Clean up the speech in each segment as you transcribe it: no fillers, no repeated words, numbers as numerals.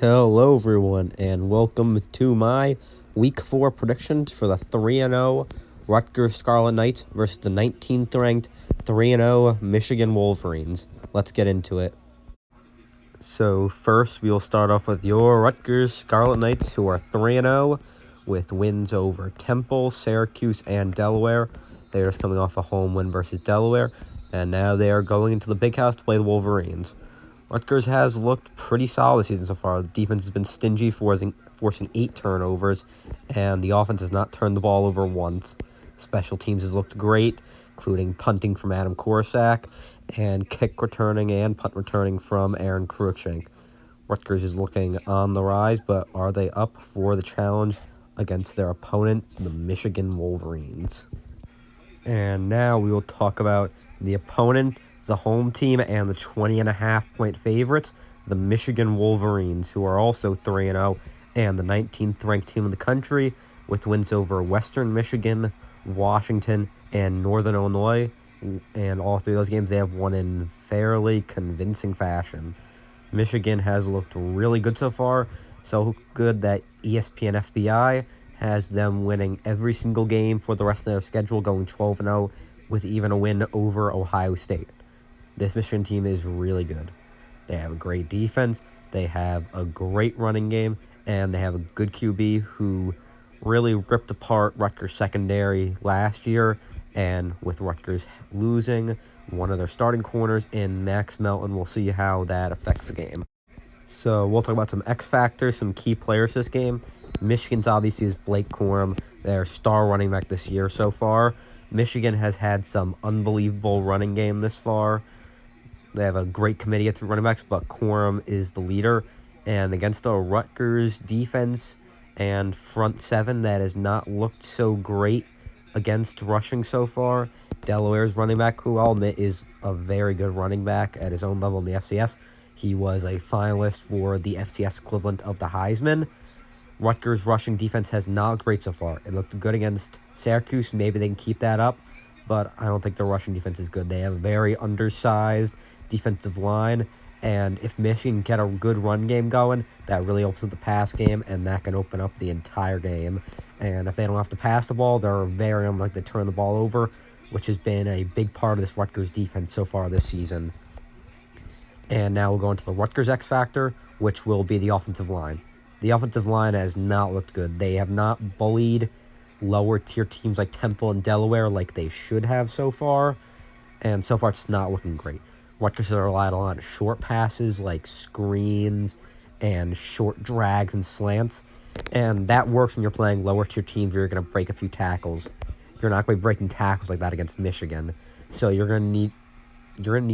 Hello, everyone, and welcome to my Week 4 predictions for the 3-0 Rutgers Scarlet Knights versus the 19th ranked 3-0 Michigan Wolverines. Let's get into it. So first, we'll start off with your Rutgers Scarlet Knights, who are 3-0 with wins over Temple, Syracuse, and Delaware. They're just coming off a home win versus Delaware, and now they are going into the Big House to play the Wolverines. Rutgers has looked pretty solid this season so far. The defense has been stingy, forcing 8 turnovers, and the offense has not turned the ball over once. Special teams has looked great, including punting from Adam Korsak and kick returning and punt returning from Aaron Cruikshank. Rutgers is looking on the rise, but are they up for the challenge against their opponent, the Michigan Wolverines? And now we will talk about the opponent, the home team, and the 20.5-point favorites, the Michigan Wolverines, who are also 3-0 and the 19th ranked team in the country, with wins over Western Michigan, Washington, and Northern Illinois. And all three of those games they have won in fairly convincing fashion. Michigan has looked really good so far, so good that ESPN FBI has them winning every single game for the rest of their schedule, going 12-0 with even a win over Ohio State. This Michigan team is really good. They have a great defense, they have a great running game, and they have a good QB who really ripped apart Rutgers secondary last year. And with Rutgers losing one of their starting corners in Max Melton, we'll see how that affects the game. So we'll talk about some X factors, some key players this game. Michigan's obviously is Blake Corum, their star running back this year so far. Michigan has had some unbelievable running game this far. They have a great committee of running backs, but Corum is the leader. And against a Rutgers defense and front seven that has not looked so great against rushing so far, Delaware's running back, who I'll admit is a very good running back at his own level in the FCS. He was a finalist for the FCS equivalent of the Heisman. Rutgers' rushing defense has not looked great so far. It looked good against Syracuse. Maybe they can keep that up, but I don't think their rushing defense is good. They have a very undersized defensive line, and if Michigan get a good run game going, that really opens up the pass game, and that can open up the entire game. And if they don't have to pass the ball, they're very unlikely to turn the ball over, which has been a big part of this Rutgers defense so far this season. And now we'll go into the Rutgers X Factor, which will be the offensive line. The offensive line has not looked good. They have not bullied lower-tier teams like Temple and Delaware like they should have so far, and so far it's not looking great. Rutgers has relied on short passes like screens and short drags and slants, and that works when you're playing lower-tier teams where you're going to break a few tackles. You're not going to be breaking tackles like that against Michigan, so you're going to need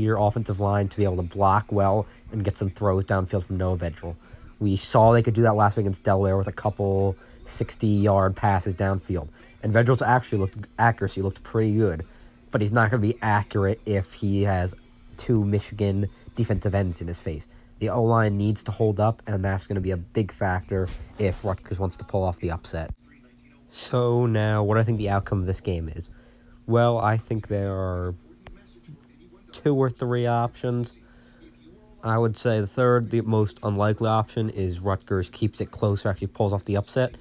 your offensive line to be able to block well and get some throws downfield from Noah Vedral. We saw they could do that last week against Delaware with a couple 60-yard passes downfield. And Vedral's accuracy looked pretty good, but he's not going to be accurate if he has two Michigan defensive ends in his face. The O-line needs to hold up, and that's going to be a big factor if Rutgers wants to pull off the upset. So now, what do I think the outcome of this game is? Well, I think there are 2 or 3 options. I would say the most unlikely option is Rutgers keeps it close or actually pulls off the upset.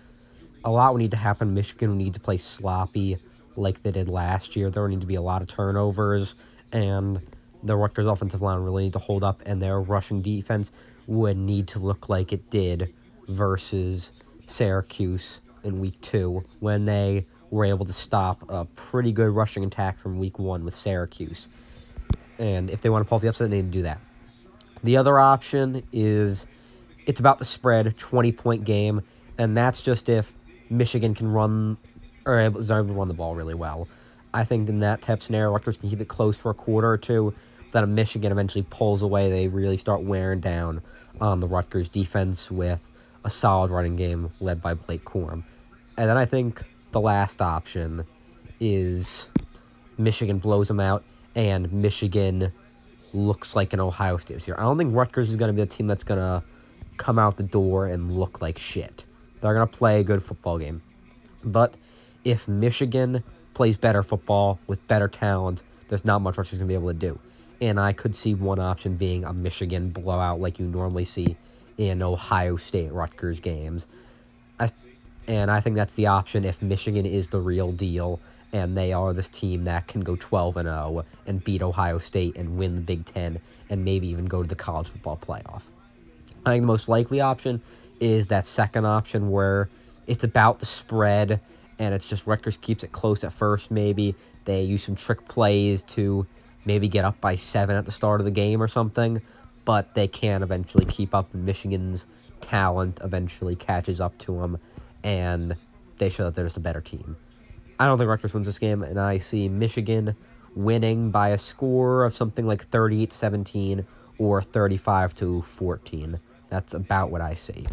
A lot would need to happen. Michigan would need to play sloppy like they did last year. There would need to be a lot of turnovers, and the Rutgers offensive line really need to hold up, and their rushing defense would need to look like it did versus Syracuse in Week 2 when they were able to stop a pretty good rushing attack from Week 1 with Syracuse. And if they want to pull off the upset, they need to do that. The other option is it's about the spread, 20-point game, and that's just if Michigan can run or is able to run the ball really well. I think in that type of scenario, Rutgers can keep it close for a quarter or two. Then Michigan eventually pulls away. They really start wearing down on the Rutgers defense with a solid running game led by Blake Corum. And then I think the last option is Michigan blows them out and Michigan looks like an Ohio State this year. I don't think Rutgers is going to be a team that's going to come out the door and look like shit. They're going to play a good football game. But if Michigan plays better football with better talent, there's not much Rutgers is going to be able to do. And I could see one option being a Michigan blowout like you normally see in Ohio State Rutgers games. And I think that's the option if Michigan is the real deal and they are this team that can go 12-0 and beat Ohio State and win the Big Ten and maybe even go to the college football playoff. I think the most likely option is that second option where it's about the spread and it's just Rutgers keeps it close at first maybe. They use some trick plays to maybe get up by 7 at the start of the game or something, but they can eventually keep up and Michigan's talent eventually catches up to them and they show that they're just a better team. I don't think Rutgers wins this game, and I see Michigan winning by a score of something like 38-17 or 35-14. That's about what I see.